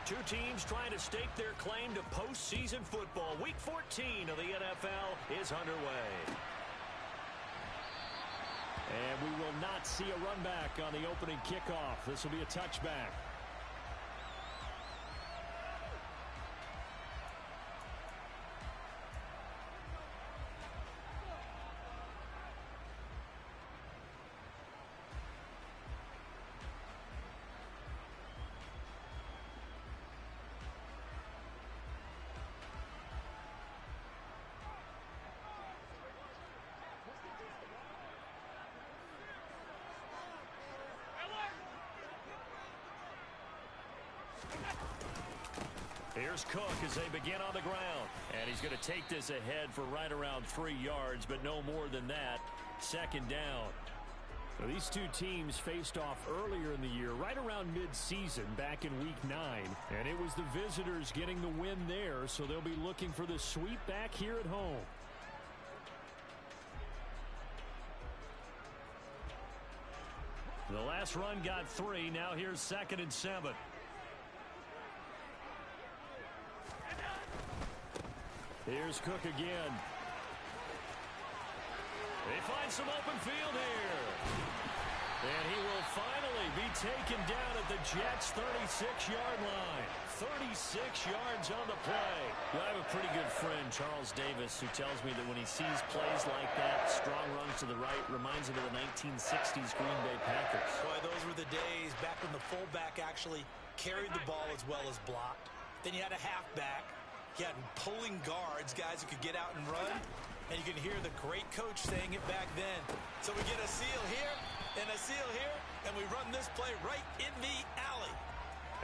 Two teams trying to stake their claim to postseason football. Week 14 of the NFL is underway. And we will not see a run back on the opening kickoff. This will be a touchback. Here's Cook as they begin on the ground. And he's going to take this ahead for right around 3 yards, but no more than that. Second down. So these two teams faced off earlier in the year, right around mid-season, back in Week 9. And it was the visitors getting the win there, so they'll be looking for the sweep back here at home. The last run got 3. Now here's 2nd and 7. Here's Cook again. They find some open field here. And he will finally be taken down at the Jets' 36-yard line. 36 yards on the play. Well, I have a pretty good friend, Charles Davis, who tells me that when he sees plays like that, strong runs to the right, reminds him of the 1960s Green Bay Packers. Boy, those were the days back when the fullback actually carried the ball as well as blocked. Then you had a halfback. You had pulling guards, guys who could get out and run. And you can hear the great coach saying it back then. So we get a seal here and a seal here, and we run this play right in the alley.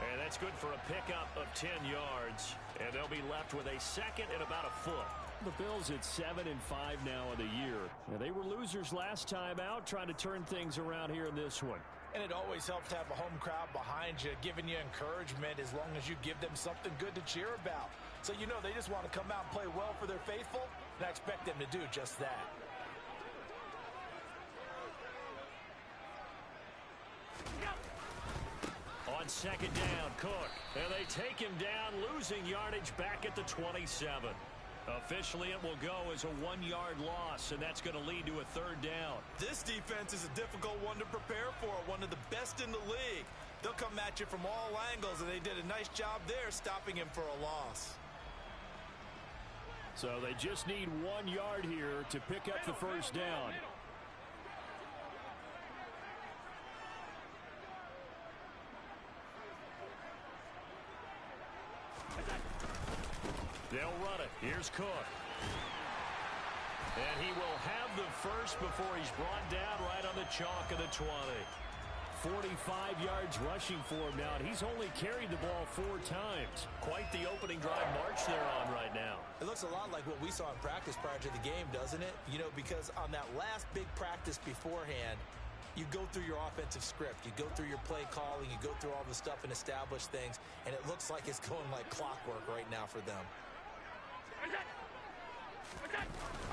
And that's good for a pickup of 10 yards. And they'll be left with a second and about a foot. The Bills at 7-5 now in the year. Now, they were losers last time out, trying to turn things around here in this one. And it always helps to have a home crowd behind you, giving you encouragement as long as you give them something good to cheer about. So you know they just want to come out and play well for their faithful, and I expect them to do just that. On second down, Cook. And they take him down, losing yardage back at the 27. Officially, it will go as a 1-yard loss, and that's going to lead to a third down. This defense is a difficult one to prepare for, one of the best in the league. They'll come at you from all angles, and they did a nice job there stopping him for a loss. So they just need 1 yard here to pick up the first down. They'll run it. Here's Cook. And he will have the first before he's brought down right on the chalk of the 20. 45 yards rushing for him now, and he's only carried the ball 4 times. Quite the opening drive march they're on right now. It looks a lot like what we saw in practice prior to the game, doesn't it? You know, because on that last big practice beforehand, you go through your offensive script. You go through your play calling. You go through all the stuff and establish things, and it looks like it's going like clockwork right now for them.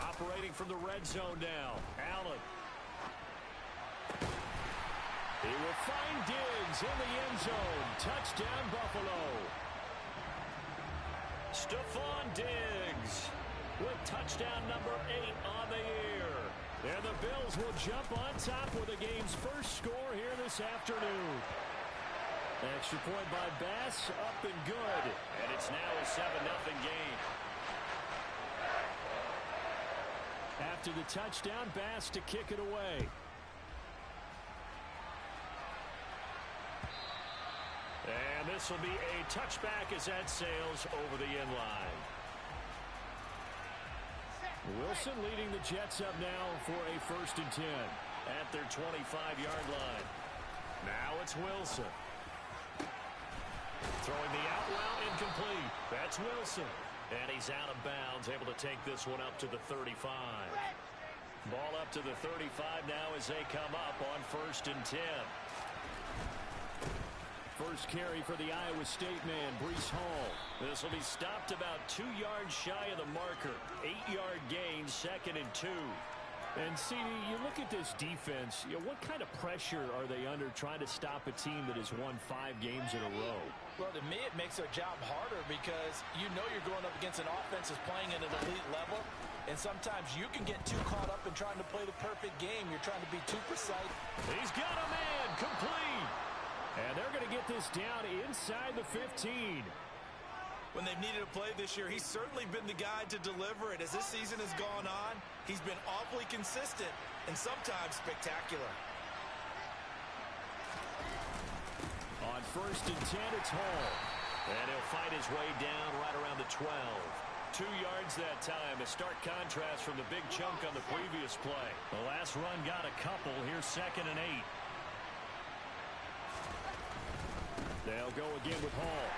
Operating from the red zone now. Allen. He will find Diggs in the end zone. Touchdown, Buffalo. Stephon Diggs with touchdown number 8 on the year. And the Bills will jump on top with the game's first score here this afternoon. Extra point by Bass, up and good. And it's now a 7-0 game. After the touchdown, Bass to kick it away. And this will be a touchback as that sails over the end line. Wilson leading the Jets up now for a 1st and 10. At their 25-yard line. Now it's Wilson. Throwing the out route incomplete. That's Wilson. And he's out of bounds, able to take this one up to the 35. Ball up to the 35 now as they come up on 1st and 10. First carry for the Iowa State man, Breece Hall. This will be stopped about 2 yards shy of the marker. 8-yard gain, 2nd and 2. And, CD, you look at this defense, what kind of pressure are they under trying to stop a team that has won 5 games in a row? Well, to me, it makes their job harder because you know you're going up against an offense that's playing at an elite level, and sometimes you can get too caught up in trying to play the perfect game. You're trying to be too precise. He's got a man, complete. And they're going to get this down inside the 15. When they've needed a play this year, he's certainly been the guy to deliver it. As this season has gone on, he's been awfully consistent and sometimes spectacular. On 1st and 10, it's Hall. And he'll fight his way down right around the 12. 2 yards that time, a stark contrast from the big chunk on the previous play. The last run got a couple. Here's 2nd and 8. They'll go again with Hall.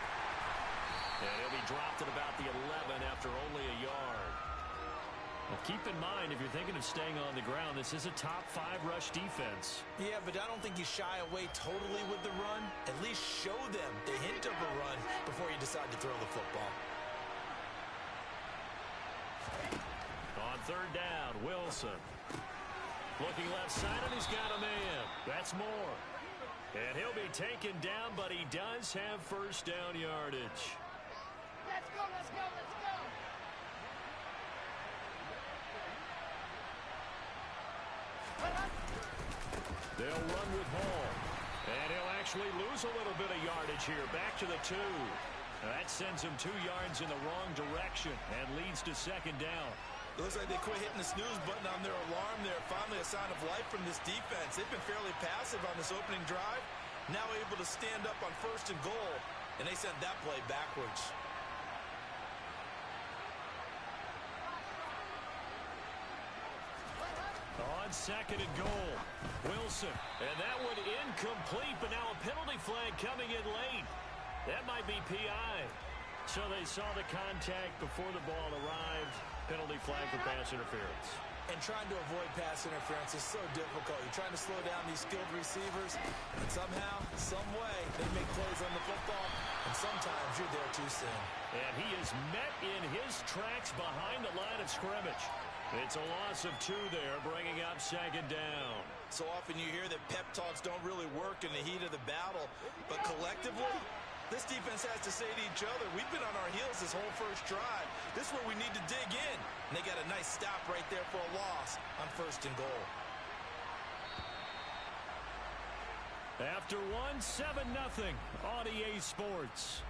And he'll be dropped at about the 11 after only a yard. Well, keep in mind, if you're thinking of staying on the ground, this is a top 5 rush defense. Yeah, but I don't think you shy away totally with the run. At least show them the hint of a run before you decide to throw the football. On 3rd down, Wilson. Looking left side, and he's got a man. That's Moore. And he'll be taken down, but he does have 1st down yardage. Let's go, let's go, let's go. They'll run with Hall. And he'll actually lose a little bit of yardage here. Back to the 2. That sends him 2 yards in the wrong direction and leads to 2nd down. It looks like they quit hitting the snooze button on their alarm there. Finally a sign of life from this defense. They've been fairly passive on this opening drive. Now able to stand up on 1st and goal. And they sent that play backwards. On 2nd and goal, Wilson. And that one incomplete, but now a penalty flag coming in late. That might be PI. So they saw the contact before the ball arrived. Penalty flag for pass interference. And trying to avoid pass interference is so difficult. You're trying to slow down these skilled receivers, and somehow, some way, they make plays on the football, and sometimes you're there too soon. And he is met in his tracks behind the line of scrimmage. It's a loss of 2 there, bringing up 2nd down. So often you hear that pep talks don't really work in the heat of the battle, but collectively, this defense has to say to each other, we've been on our heels this whole 1st drive. This is where we need to dig in. And they got a nice stop right there for a loss on 1st and goal. After 1, 7-0 on EA Sports.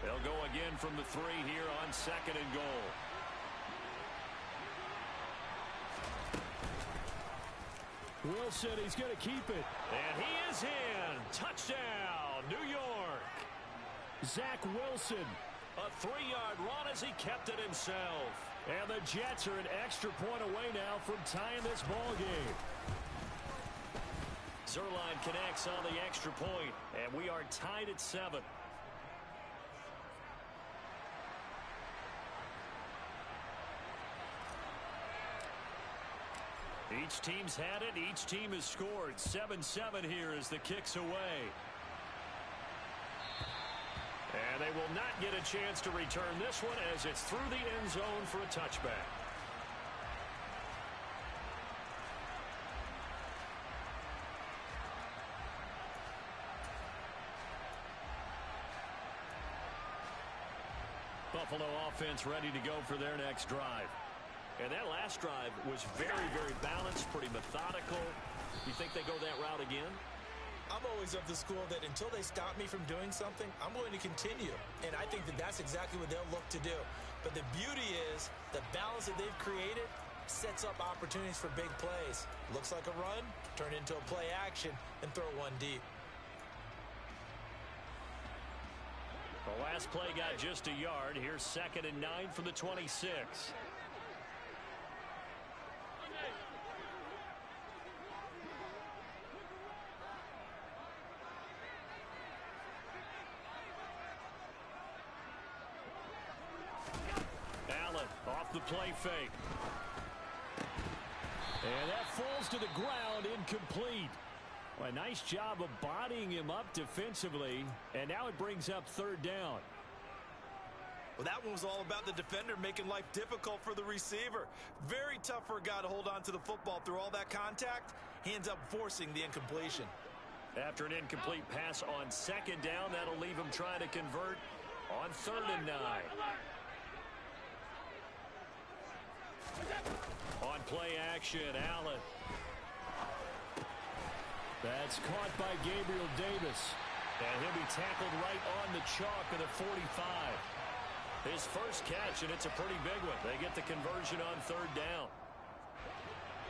They'll go again from the 3 here on 2nd and goal. Wilson, he's going to keep it. And he is in. Touchdown, New York. Zach Wilson. A 3-yard run as he kept it himself. And the Jets are an extra point away now from tying this ball game. Zerline connects on the extra point, and we are tied at 7. Each team's had it. Each team has scored. 7-7 here as the kick's away. And they will not get a chance to return this one as it's through the end zone for a touchback. Buffalo offense ready to go for their next drive. And that last drive was very, very balanced, pretty methodical. You think they go that route again? I'm always of the school that until they stop me from doing something, I'm going to continue. And I think that that's exactly what they'll look to do. But the beauty is the balance that they've created sets up opportunities for big plays. Looks like a run, turn into a play action, and throw one deep. The last play got just a yard. Here's 2nd and 9 from the 26. the play fake. And that falls to the ground, incomplete. Well, a nice job of bodying him up defensively, and now it brings up third down. Well, that one was all about the defender making life difficult for the receiver. Very tough for a guy to hold on to the football through all that contact. He ends up forcing the incompletion. After an incomplete pass on second down, that'll leave him trying to convert on 3rd and 9. On play action, Allen. That's caught by Gabriel Davis. And he'll be tackled right on the chalk of the 45. His first catch, and it's a pretty big one. They get the conversion on 3rd down.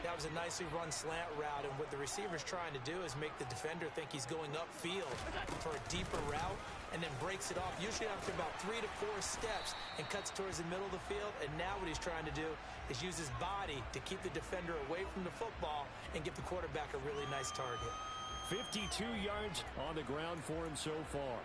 That was a nicely run slant route, and what the receiver's trying to do is make the defender think he's going upfield for a deeper route, and then breaks it off, usually after about 3 to 4 steps, and cuts towards the middle of the field. And now what he's trying to do is use his body to keep the defender away from the football and give the quarterback a really nice target. 52 yards on the ground for him so far.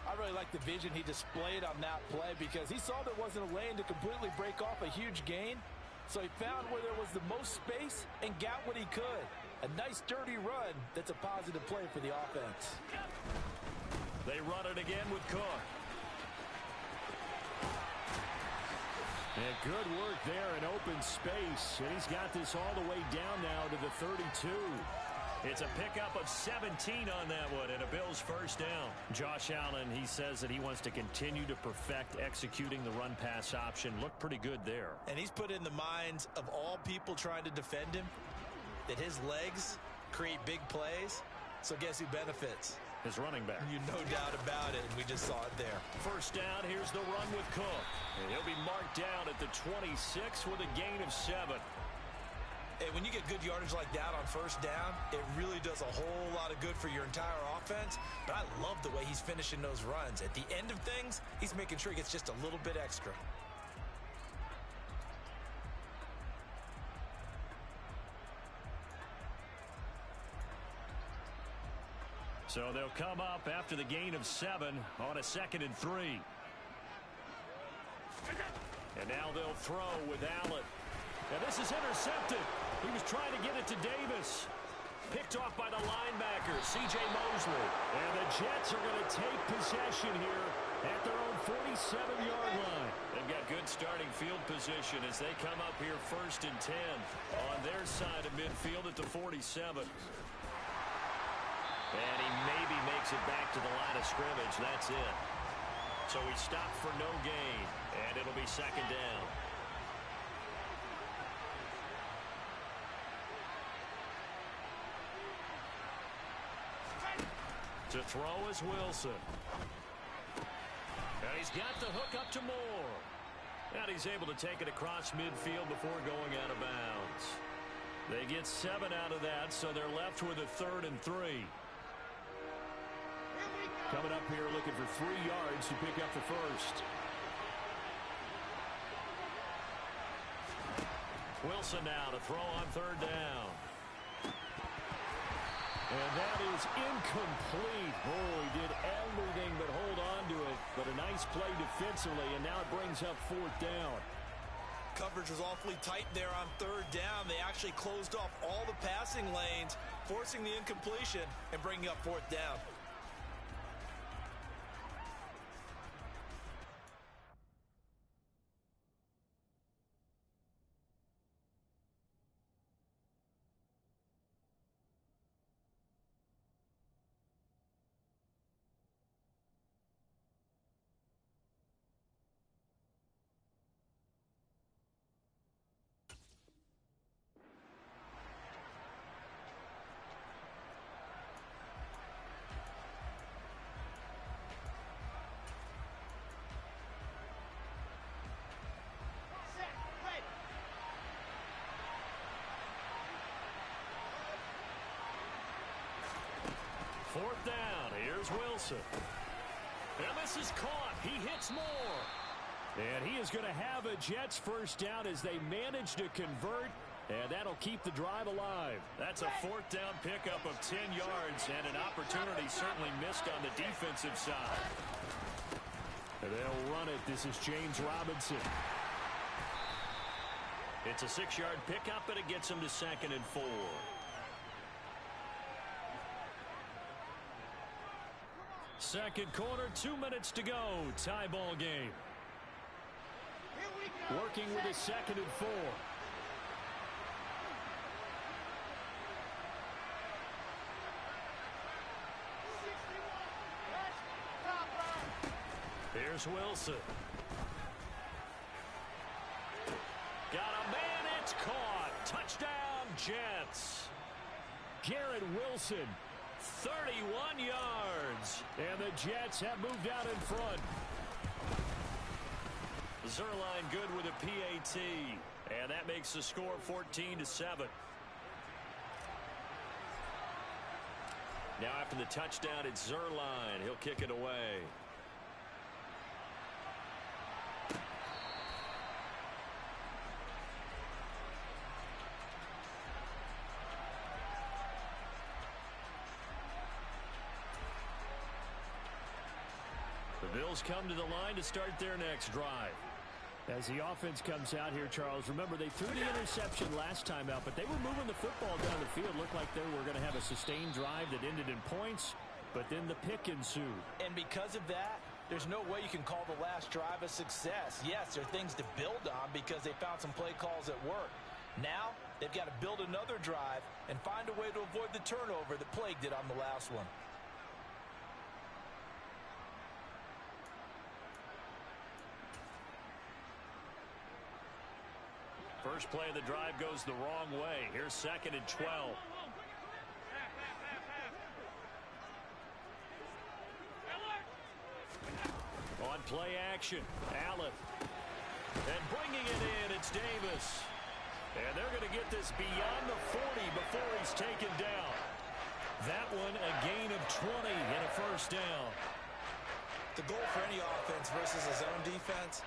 I really like the vision he displayed on that play because he saw there wasn't a lane to completely break off a huge gain. So he found where there was the most space and got what he could. A nice dirty run that's a positive play for the offense. They run it again with Cook. And good work there in open space. And he's got this all the way down now to the 32. It's a pickup of 17 on that one, and a Bills first down. Josh Allen, he says that he wants to continue to perfect executing the run-pass option. Looked pretty good there. And he's put in the minds of all people trying to defend him that his legs create big plays. So guess who benefits? His running back. You no doubt about it, and we just saw it there. First down, here's the run with Cook. And he'll be marked down at the 26 with a gain of 7. Hey, when you get good yardage like that on first down, it really does a whole lot of good for your entire offense. But I love the way he's finishing those runs. At the end of things, he's making sure he gets just a little bit extra. So they'll come up after the gain of 7 on a 2nd and 3. And now they'll throw with Allen. And this is intercepted. He was trying to get it to Davis. Picked off by the linebacker, C.J. Mosley. And the Jets are going to take possession here at their own 47-yard line. They've got good starting field position as they come up here 1st and 10 on their side of midfield at the 47. And he maybe makes it back to the line of scrimmage. That's it. So he stopped for no gain, and it'll be 2nd down. To throw is Wilson. And he's got the hook up to Moore. And he's able to take it across midfield before going out of bounds. They get 7 out of that, so they're left with a 3rd and 3. Coming up here looking for 3 yards to pick up the first. Wilson now to throw on 3rd down. And that is incomplete. Oh, he did everything but hold on to it. But a nice play defensively, and now it brings up 4th down. Coverage was awfully tight there on 3rd down. They actually closed off all the passing lanes, forcing the incompletion and bringing up 4th down. Fourth down. Here's Wilson. And this is caught. He hits Moore. And he is going to have a Jets first down as they manage to convert. And that'll keep the drive alive. That's a 4th down pickup of 10 yards and an opportunity certainly missed on the defensive side. And they'll run it. This is James Robinson. It's a 6-yard pickup, and it gets him to 2nd and 4. Second quarter, 2 minutes to go. Tie ball game. Working with a 2nd and 4. Here's Wilson. Got a man, it's caught. Touchdown, Jets. Garrett Wilson, 31 yards. and the Jets have moved out in front. Zerline good with a PAT. And that makes the score 14-7. Now after the touchdown, it's Zerline. He'll kick it away. The Bills come to the line to start their next drive. As the offense comes out here, Charles, remember they threw the interception last time out, but they were moving the football down the field. Looked like they were going to have a sustained drive that ended in points, but then the pick ensued. And because of that, there's no way you can call the last drive a success. Yes, there are things to build on because they found some play calls that work. Now, they've got to build another drive and find a way to avoid the turnover that plagued it on the last one. First play of the drive goes the wrong way. Here's 2nd and 12. On play action, Allen. And bringing it in, it's Davis. And they're going to get this beyond the 40 before he's taken down. That one a gain of 20 and a first down. The goal for any offense versus a zone defense,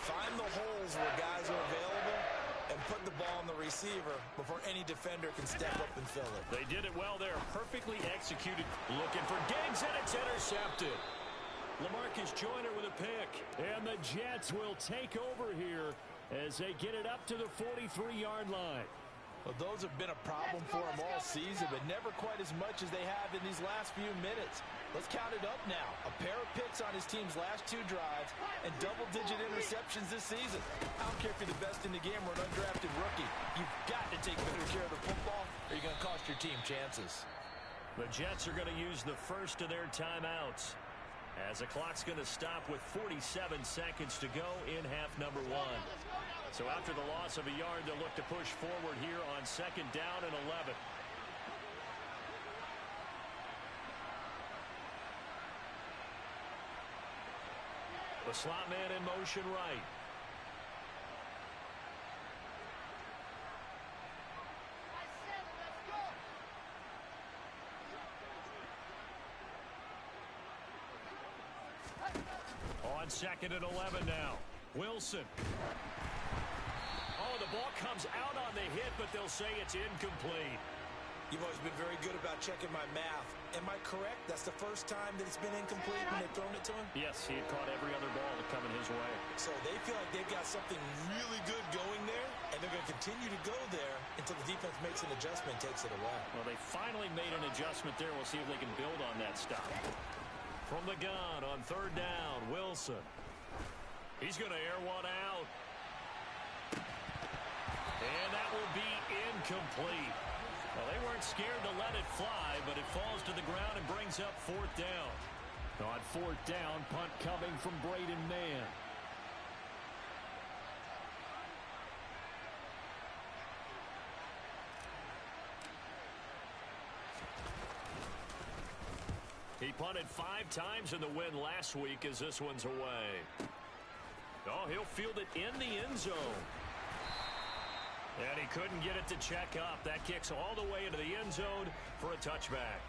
find the holes where guys are available and put the ball on the receiver before any defender can step up and fill it. They did it well there. Perfectly executed. Looking for Diggs, and it's intercepted. LaMarcus Joyner with a pick. And the Jets will take over here as they get it up to the 43-yard line. Well, those have been a problem for them all season, but never quite as much as they have in these last few minutes. Let's count it up now. A pair of picks on his team's last 2 drives and double-digit interceptions this season. I don't care if you're the best in the game or an undrafted rookie. You've got to take better care of the football or you're going to cost your team chances. The Jets are going to use the first of their timeouts as the clock's going to stop with 47 seconds to go in half number 1. So after the loss of a yard, they'll look to push forward here on 2nd down and 11. The slot man in motion right. On 2nd and 11 now. Wilson. Oh, the ball comes out on the hit, but they'll say it's incomplete. You've always been very good about checking my math. Am I correct? That's the first time that it's been incomplete when they've thrown it to him? Yes, he had caught every other ball that coming his way. So they feel like they've got something really good going there, and they're going to continue to go there until the defense makes an adjustment, takes it away. Well, they finally made an adjustment there. We'll see if they can build on that stop. From the gun on 3rd down, Wilson. He's going to air one out. And that will be incomplete. Well, they weren't scared to let it fly, but it falls to the ground and brings up 4th down. On 4th down, punt coming from Braden Mann. He punted 5 times in the win last week as this one's away. Oh, he'll field it in the end zone. And he couldn't get it to check up. That kicks all the way into the end zone for a touchback.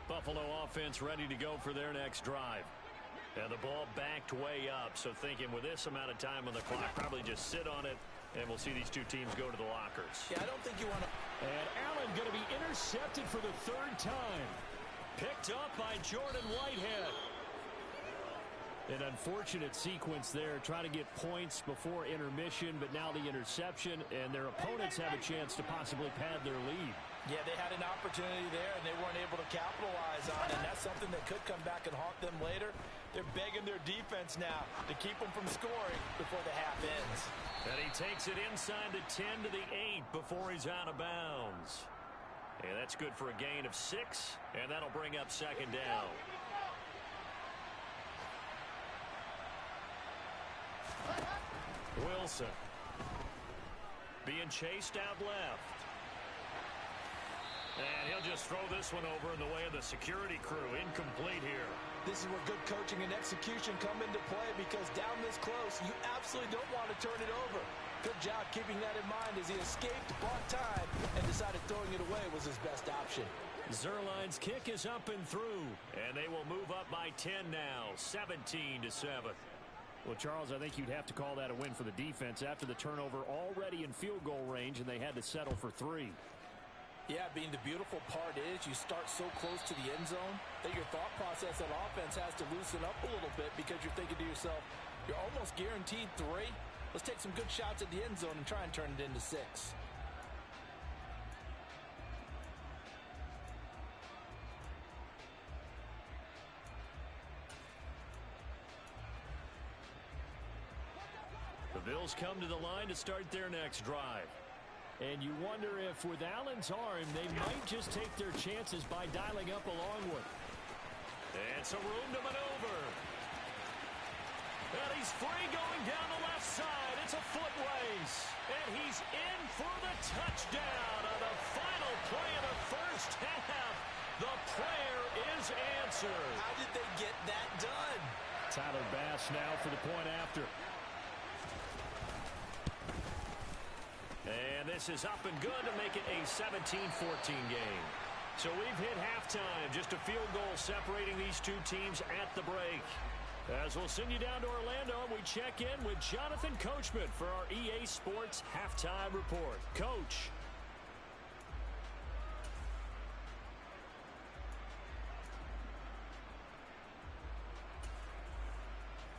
Buffalo offense ready to go for their next drive. And the ball backed way up, so thinking with this amount of time on the clock, probably just sit on it, and we'll see these two teams go to the lockers. Yeah, I don't think you want to... And Allen going to be intercepted for the third time. Picked up by Jordan Whitehead. An unfortunate sequence there, trying to get points before intermission, but now the interception, and their opponents have a chance to possibly pad their lead. Yeah, they had an opportunity there, and they weren't able to capitalize on it, and that's something that could come back and haunt them later. They're begging their defense now to keep them from scoring before the half ends. And he takes it inside the 10 to the 8 before he's out of bounds. And that's good for a gain of 6, and that'll bring up second down. Wilson being chased out left. And he'll just throw this one over in the way of the security crew. Incomplete here. This is where good coaching and execution come into play, because down this close, you absolutely don't want to turn it over. Good job keeping that in mind as he escaped, bought time, and decided throwing it away was his best option. Zuerlein's kick is up and through, and they will move up by 10 now, 17-7. Well, Charles, I think you'd have to call that a win for the defense after the turnover already in field goal range, and they had to settle for 3. Yeah, being the beautiful part is you start so close to the end zone that your thought process on offense has to loosen up a little bit, because you're thinking to yourself, you're almost guaranteed 3. Let's take some good shots at the end zone and try and turn it into 6. The Bills come to the line to start their next drive. And you wonder if with Allen's arm, they might just take their chances by dialing up a long one. And some room to maneuver. And he's free going down the left side. It's a foot race. And he's in for the touchdown on the final play of the first half. The prayer is answered. How did they get that done? Tyler Bass now for the point after. And this is up and good to make it a 17-14 game. So we've hit halftime. Just a field goal separating these two teams at the break. As we'll send you down to Orlando, we check in with Jonathan Coachman for our EA Sports Halftime Report. Coach.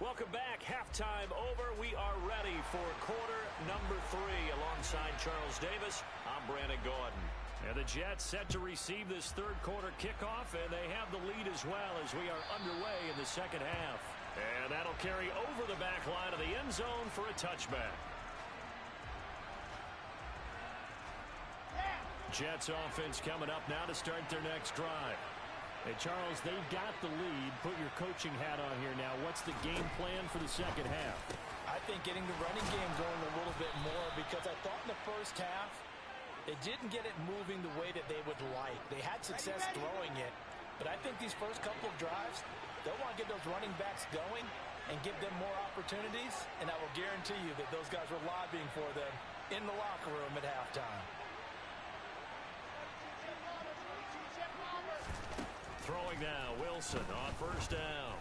Welcome back. Halftime over. We are ready for quarter number 3. Alongside Charles Davis, I'm Brandon Gordon. And the Jets set to receive this third quarter kickoff, and they have the lead as well as we are underway in the second half. And that'll carry over the back line of the end zone for a touchback. Jets offense coming up now to start their next drive. Hey, Charles, they've got the lead. Put your coaching hat on here now. What's the game plan for the second half? I think getting the running game going a little bit more, because I thought in the first half they didn't get it moving the way that they would like. They had success throwing it, but I think these first couple of drives, they'll want to get those running backs going and give them more opportunities, and I will guarantee you that those guys were lobbying for them in the locker room at halftime. Throwing now, Wilson on first down.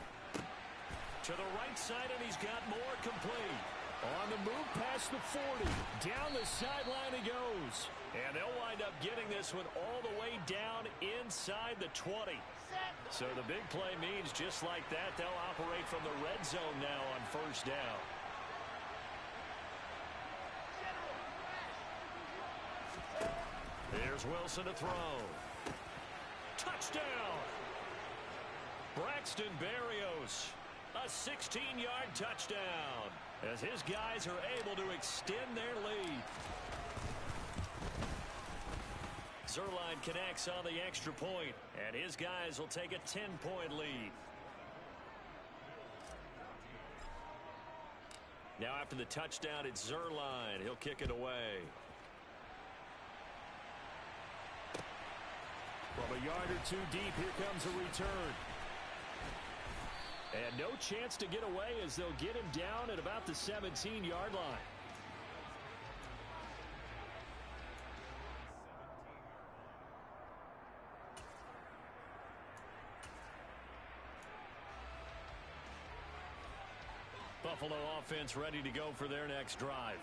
To the right side, and he's got more complete. On the move past the 40. Down the sideline he goes. And they'll wind up getting this one all the way down inside the 20. So the big play means just like that, they'll operate from the red zone now on first down. Here's Wilson to throw. Touchdown! Braxton Berrios, a 16-yard touchdown, as his guys are able to extend their lead. Zuerlein connects on the extra point, and his guys will take a 10-point lead. Now after the touchdown, it's Zuerlein. He'll kick it away. From a yard or two deep, here comes a return. And no chance to get away, as they'll get him down at about the 17-yard line. Buffalo offense ready to go for their next drive.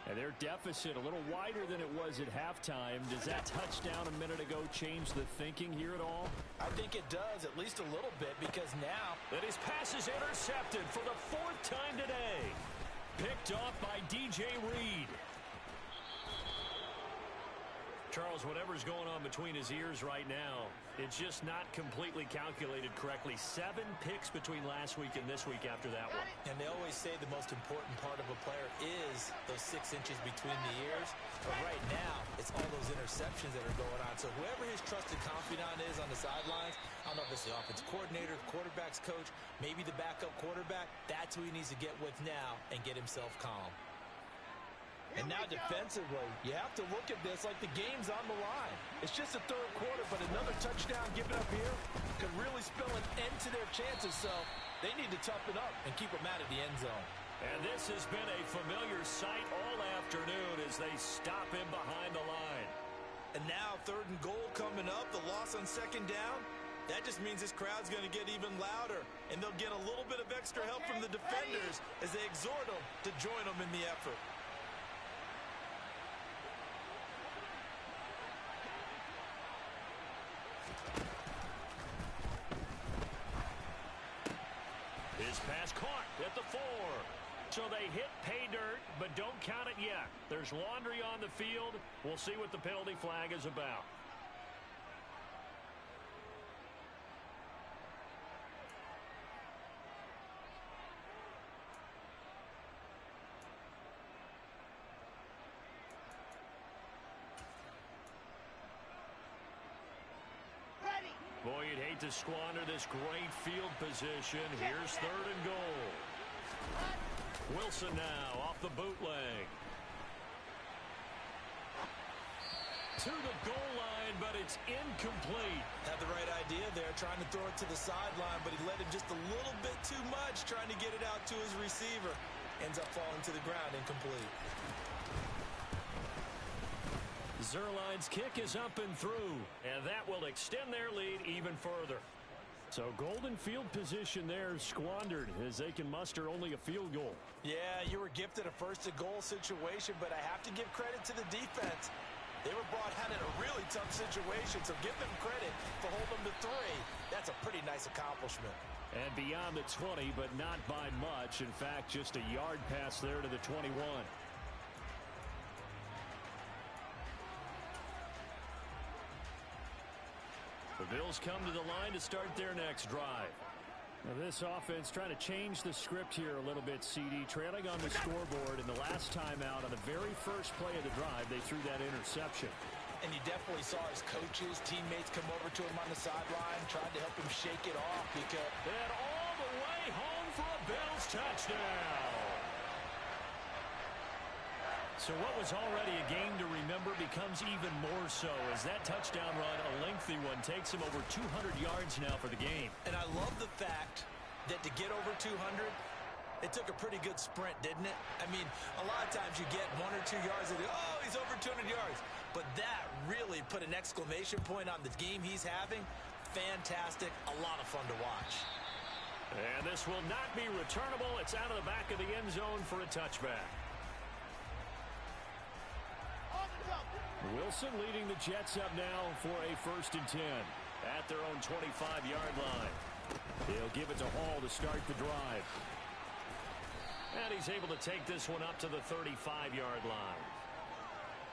And their deficit a little wider than it was at halftime. Does that touchdown a minute ago change the thinking here at all? I think it does, at least a little bit, because now that his pass is intercepted for the 4th time today. Picked off by DJ Reed. Charles, whatever's going on between his ears right now, it's just not completely calculated correctly. 7 picks between last week and this week after that one. And they always say the most important part of a player is those 6 inches between the ears. But right now, it's all those interceptions that are going on. So whoever his trusted confidant is on the sidelines, I don't know if it's the offense coordinator, quarterback's coach, maybe the backup quarterback, that's who he needs to get with now and get himself calm. And now defensively, you have to look at this like the game's on the line. It's just a 3rd quarter, but another touchdown given up here could really spell an end to their chances. So they need to toughen up and keep them out of the end zone. And this has been a familiar sight all afternoon as they stop him behind the line. And now 3rd and goal coming up, the loss on 2nd down. That just means this crowd's going to get even louder, and they'll get a little bit of extra help from the defenders as they exhort them to join them in the effort. His pass caught at the 4. So they hit pay dirt, but don't count it yet. There's laundry on the field. We'll see what the penalty flag is about. Boy, you'd hate to squander this great field position. Here's 3rd and goal. Wilson now off the bootleg. To the goal line, but it's incomplete. Had the right idea there, trying to throw it to the sideline, but he led him just a little bit too much, trying to get it out to his receiver. Ends up falling to the ground, incomplete. Zerline's kick is up and through, and that will extend their lead even further. So golden field position there squandered as they can muster only a field goal. Yeah, you were gifted a 1st and goal situation, but I have to give credit to the defense. They were brought out in a really tough situation, so give them credit for holding them to 3. That's a pretty nice accomplishment. And beyond the 20, but not by much. In fact, just a yard pass there to the 21. The Bills come to the line to start their next drive. Now this offense trying to change the script here a little bit, CD. Trailing on the scoreboard, and the last time out on the very first play of the drive, they threw that interception. And you definitely saw his coaches, teammates come over to him on the sideline, trying to help him shake it off because... And all the way home for a Bills touchdown. So what was already a game to remember becomes even more so as that touchdown run, a lengthy one, takes him over 200 yards now for the game. And I love the fact that to get over 200, it took a pretty good sprint, didn't it? I mean, a lot of times you get 1 or 2 yards and, oh, he's over 200 yards. But that really put an exclamation point on the game he's having. Fantastic, a lot of fun to watch. And this will not be returnable. It's out of the back of the end zone for a touchback. Wilson leading the Jets up now for a 1st and 10 at their own 25-yard line. They'll give it to Hall to start the drive. And he's able to take this one up to the 35-yard line.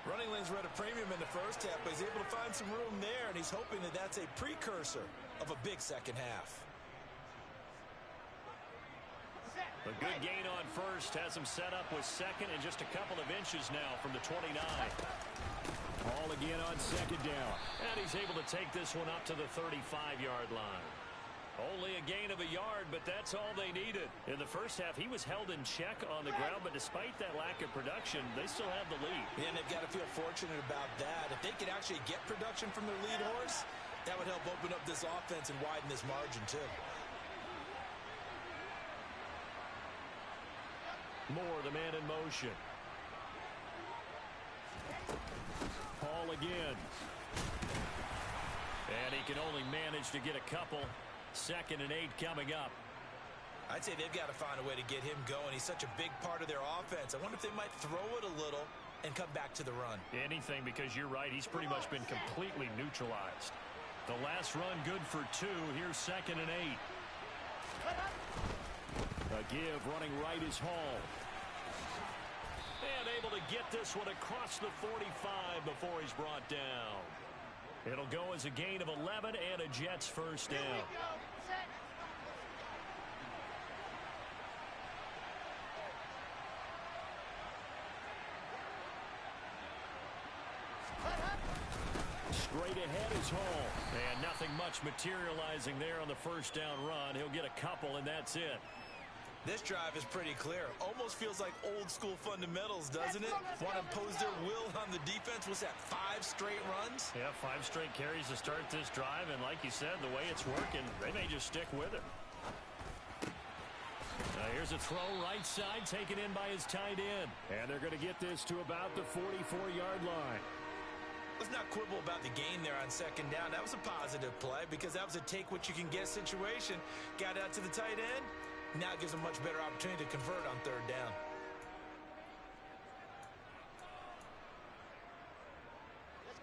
Running lanes were at a premium in the 1st half, but he's able to find some room there, and he's hoping that that's a precursor of a big 2nd half. A good gain on 1st has him set up with 2nd and just a couple of inches now from the 29. Hall again on 2nd down. And he's able to take this one up to the 35-yard line. Only a gain of a yard, but that's all they needed. In the 1st half, he was held in check on the ground, but despite that lack of production, they still have the lead. Yeah, and they've got to feel fortunate about that. If they could actually get production from their lead horse, that would help open up this offense and widen this margin, too. Moore, the man in motion. Hall again. And he can only manage to get a couple. 2nd and 8 coming up. I'd say they've got to find a way to get him going. He's such a big part of their offense. I wonder if they might throw it a little and come back to the run. Anything, because you're right. He's pretty much been completely neutralized. The last run good for 2. Here's 2nd and 8. A give running right is Hall. And able to get this one across the 45 before he's brought down. It'll go as a gain of 11 and a Jets first down. Straight ahead is Hall. And nothing much materializing there on the first down run. He'll get a couple, and that's it. This drive is pretty clear. Almost feels like old school fundamentals, doesn't it? Want to impose their will on the defense. What's that, 5 straight runs? Yeah, 5 straight carries to start this drive. And like you said, the way it's working, they may just stick with it. Now here's a throw right side taken in by his tight end. And they're going to get this to about the 44-yard line. Let's not quibble about the gain there on 2nd down. That was a positive play because that was a take-what-you-can-get situation. Got out to the tight end. Now it gives them much better opportunity to convert on 3rd down.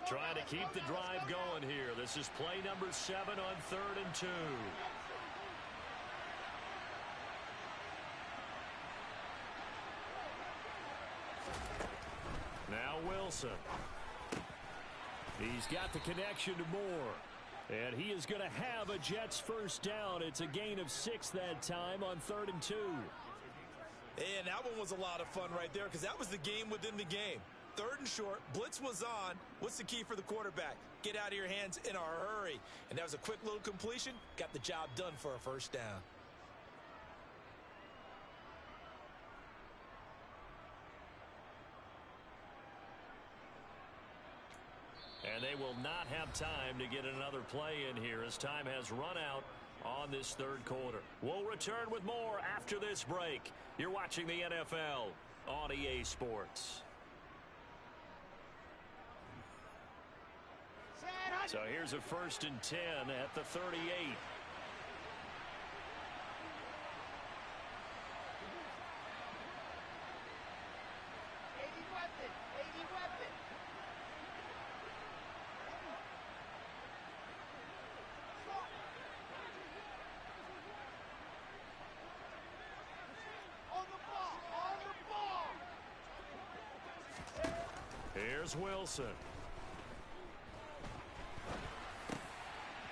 Trying to keep the drive going here. This is play number 7 on 3rd and 2. Now Wilson. He's got the connection to Moore. And he is going to have a Jets first down. It's a gain of 6 that time on 3rd and 2. And that one was a lot of fun right there because that was the game within the game. 3rd and short, blitz was on. What's the key for the quarterback? Get out of your hands in a hurry. And that was a quick little completion. Got the job done for a first down. And they will not have time to get another play in here as time has run out on this 3rd quarter. We'll return with more after this break. You're watching the NFL on EA Sports. So here's a 1st and 10 at the 38. Here's Wilson.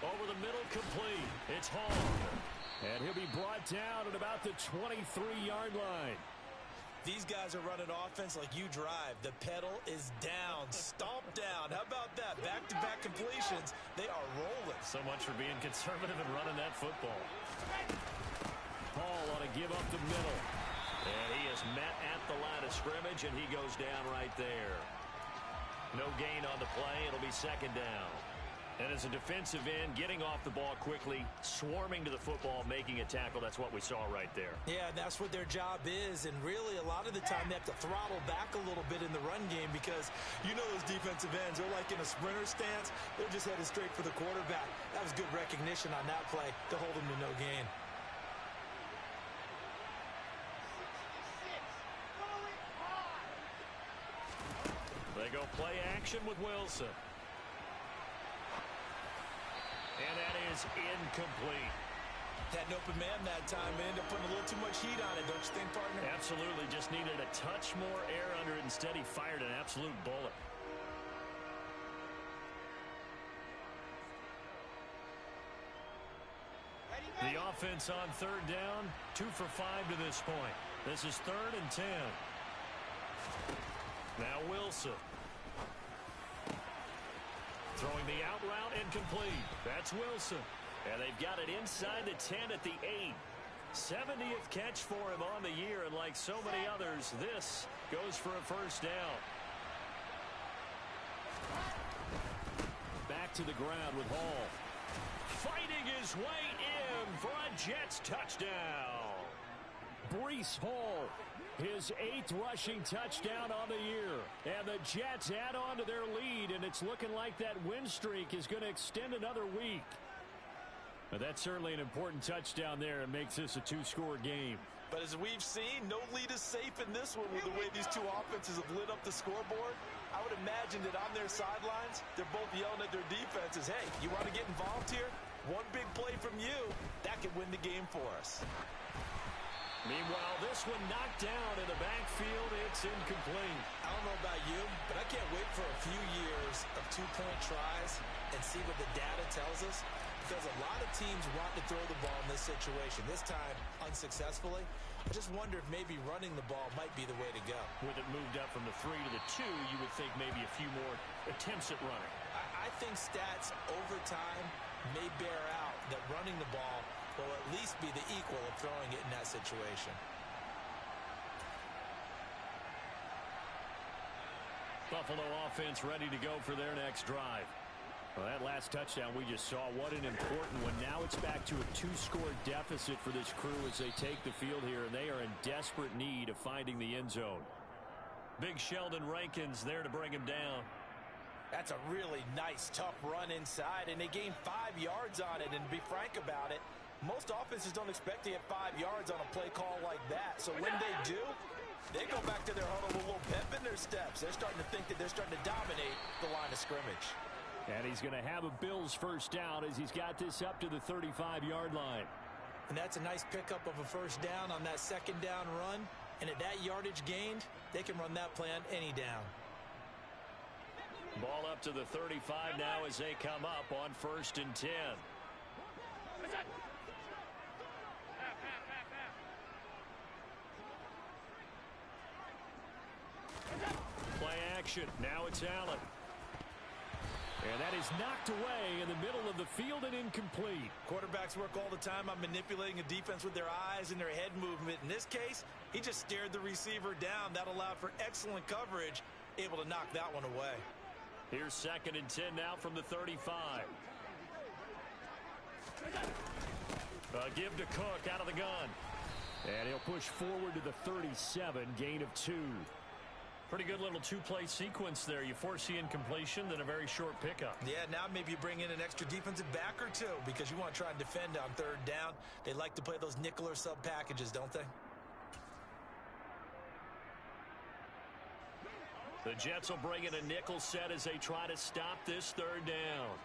Over the middle, complete. It's Hall. And he'll be brought down at about the 23-yard line. These guys are running offense like you drive. The pedal is down, stomped down. How about that? Back-to-back completions. They are rolling. So much for being conservative and running that football. Hall on a give up the middle. And he is met at the line of scrimmage, and he goes down right there. No gain on the play. It'll be 2nd down. And as a defensive end, getting off the ball quickly, swarming to the football, making a tackle, that's what we saw right there. Yeah, and that's what their job is. And really, a lot of the time, they have to throttle back a little bit in the run game because you know those defensive ends, they're like in a sprinter stance. They're just headed straight for the quarterback. That was good recognition on that play to hold them to no gain. They go play action with Wilson. And that is incomplete. Had an open man that time and ended up putting a little too much heat on it, don't you think, partner? Absolutely. Just needed a touch more air under it. Instead, he fired an absolute bullet. The offense on 3rd down, 2 for 5 to this point. This is 3rd and 10. Now Wilson. Throwing the out route incomplete. That's Wilson. And they've got it inside the 10 at the 8. 70th catch for him on the year, and like so many others, this goes for a first down. Back to the ground with Hall. Fighting his way in for a Jets touchdown. Breece Hall, his 8th rushing touchdown on the year. And the Jets add on to their lead, and it's looking like that win streak is going to extend another week. But that's certainly an important touchdown there. It makes this a two-score game. But as we've seen, no lead is safe in this one with the way these two offenses have lit up the scoreboard. I would imagine that on their sidelines, they're both yelling at their defenses, hey, you want to get involved here? One big play from you, that could win the game for us. Meanwhile, this one knocked down in the backfield. It's incomplete. I don't know about you, but I can't wait for a few years of two-point tries and see what the data tells us. Because a lot of teams want to throw the ball in this situation, this time unsuccessfully. I just wonder if maybe running the ball might be the way to go. With it moved up from the 3 to the 2, you would think maybe a few more attempts at running. I think stats over time may bear out that running the ball will at least be the equal of throwing it in that situation. Buffalo offense ready to go for their next drive. Well, that last touchdown we just saw, what an important one. Now it's back to a two-score deficit for this crew as they take the field here, and they are in desperate need of finding the end zone. Big Sheldon Rankins there to bring him down. That's a really nice, tough run inside, and they gained 5 yards on it. And to be frank about it, most offenses don't expect to get 5 yards on a play call like that. So when they do, they go back to their huddle with a little pep in their steps. They're starting to think that they're starting to dominate the line of scrimmage. And he's going to have a Bills first down as he's got this up to the 35-yard line. And that's a nice pickup of a first down on that second down run. And at that yardage gained, they can run that play on any down. Ball up to the 35 now as they come up on 1st and 10. Play action. Now it's Allen. And that is knocked away in the middle of the field and incomplete. Quarterbacks work all the time on manipulating a defense with their eyes and their head movement. In this case, he just stared the receiver down. That allowed for excellent coverage, able to knock that one away. Here's 2nd and 10 now from the 35. Give to Cook out of the gun. And he'll push forward to the 37, gain of 2. Pretty good little two-play sequence there. You force the incompletion, then a very short pickup. Yeah, now maybe you bring in an extra defensive back or two because you want to try and defend on 3rd down. They like to play those nickel or sub packages, don't they? The Jets will bring in a nickel set as they try to stop this 3rd down.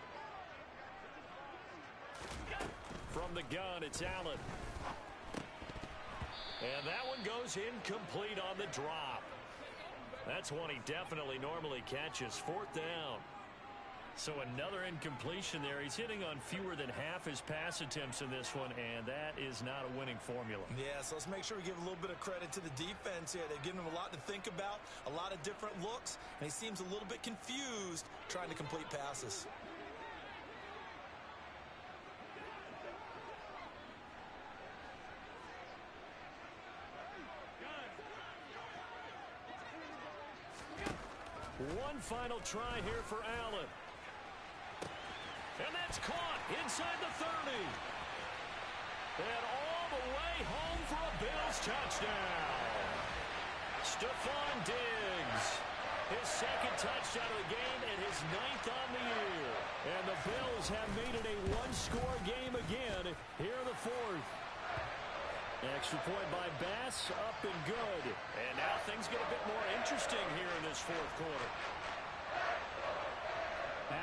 From the gun, it's Allen. And that one goes incomplete on the drop. That's one he definitely normally catches. 4th down. So another incompletion there. He's hitting on fewer than half his pass attempts in this one, and that is not a winning formula. Yeah, so let's make sure we give a little bit of credit to the defense here. They've given him a lot to think about, a lot of different looks, and he seems a little bit confused trying to complete passes. One final try here for Allen. And that's caught inside the 30. And all the way home for a Bills touchdown. Stephon Diggs. His 2nd touchdown of the game and his 9th on the year. And the Bills have made it a one-score game again here in the 4th. Extra point by Bass, up and good. And now things get a bit more interesting here in this 4th quarter.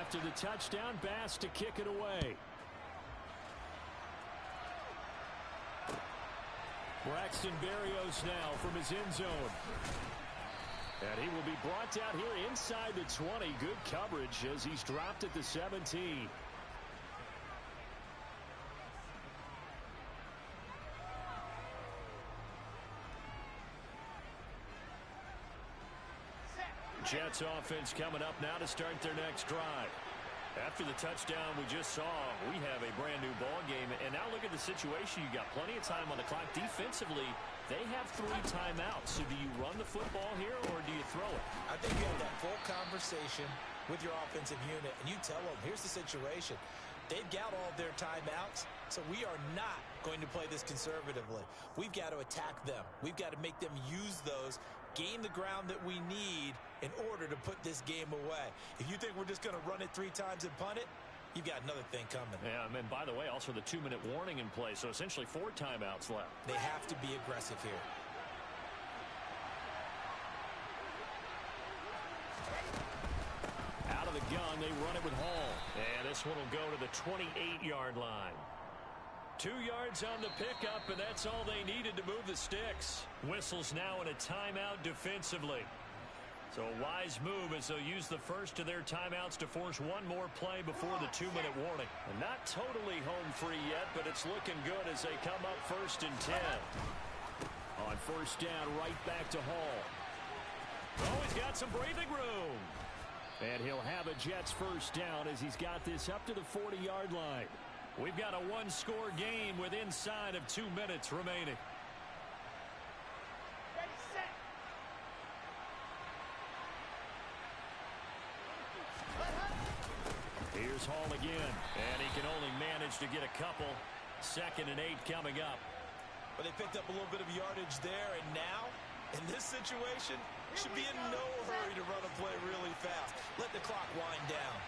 After the touchdown, Bass to kick it away. Braxton Berrios now from his end zone. And he will be brought down here inside the 20. Good coverage as he's dropped at the 17. Jets offense coming up now to start their next drive. After the touchdown we just saw, we have a brand new ball game. And now look at the situation. You got plenty of time on the clock. Defensively, they have 3 timeouts. So do you run the football here or do you throw it? I think you have that full conversation with your offensive unit, and you tell them, here's the situation. They've got all their timeouts, so we are not going to play this conservatively. We've got to attack them. We've got to make them use those, gain the ground that we need in order to put this game away. If you think we're just going to run it 3 times and punt it, you've got another thing coming. Yeah, and by the way, also the 2-minute warning in play, so essentially 4 timeouts left. They have to be aggressive here. Out of the gun, they run it with Hall. And this one will go to the 28-yard line. 2 yards on the pickup, and that's all they needed to move the sticks. Whistles now in a timeout defensively. So a wise move as they'll use the first of their timeouts to force one more play before the 2-minute warning. And not totally home free yet, but it's looking good as they come up 1st and 10. On 1st down, right back to Hall. Oh, he's got some breathing room. And he'll have a Jets 1st down as he's got this up to the 40-yard line. We've got a 1-score game with inside of 2 minutes remaining. Ready, set. Here's Hall again, and he can only manage to get a couple. 2nd and 8 coming up. But they picked up a little bit of yardage there, and now, in this situation, should be in no hurry to run a play really fast. Let the clock wind down.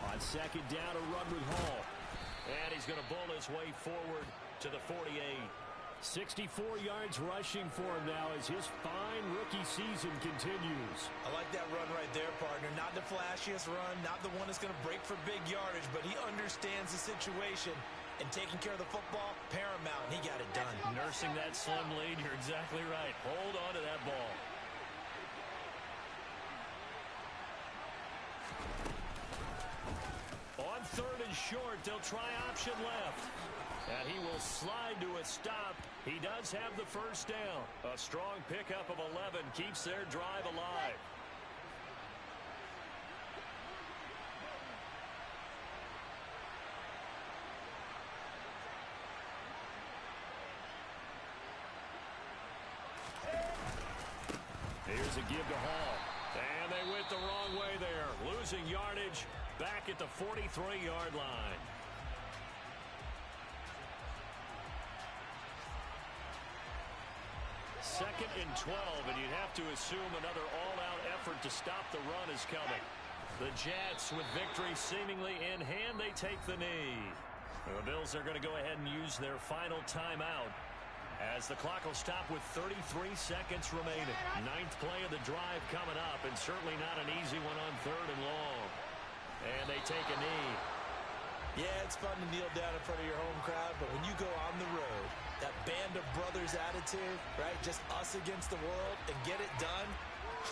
On 2nd down, a run with Hall. And he's going to bull his way forward to the 48. 64 yards rushing for him now as his fine rookie season continues. I like that run right there, partner. Not the flashiest run, not the one that's going to break for big yardage, but he understands the situation, and taking care of the football, paramount, and he got it done. Nursing that slim lead, you're exactly right. Hold on to that ball. On 3rd and short, they'll try option left. And he will slide to a stop. He does have the 1st down. A strong pickup of 11 keeps their drive alive. Here's a give to Hall. And they went the wrong way there. Losing yardage back at the 43-yard line. 2nd and 12, and you'd have to assume another all-out effort to stop the run is coming. The Jets, with victory seemingly in hand, they take the knee. The Bills are going to go ahead and use their final timeout as the clock will stop with 33 seconds remaining. 9th play of the drive coming up, and certainly not an easy one on 3rd and long. And they take a knee. Yeah, it's fun to kneel down in front of your home crowd, but when you go on the road, that band of brothers attitude, right? Just us against the world and get it done.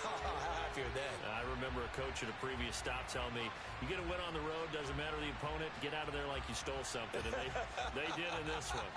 How happy are they? I remember a coach at a previous stop telling me, you get a win on the road, doesn't matter the opponent, get out of there like you stole something. And they did in this one.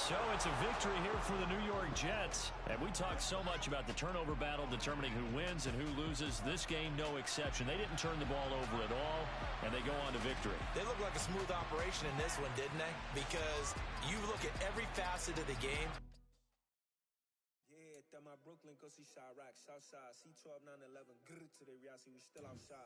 So it's a victory here for the New York Jets. And we talked so much about the turnover battle determining who wins and who loses. This game, no exception. They didn't turn the ball over at all, and they go on to victory. They look like a smooth operation in this one, didn't they? Because you look at every facet of the game. Yeah, my Brooklyn, go see Chirac, Southside, C12, 911, grr, to the reality, we still outside.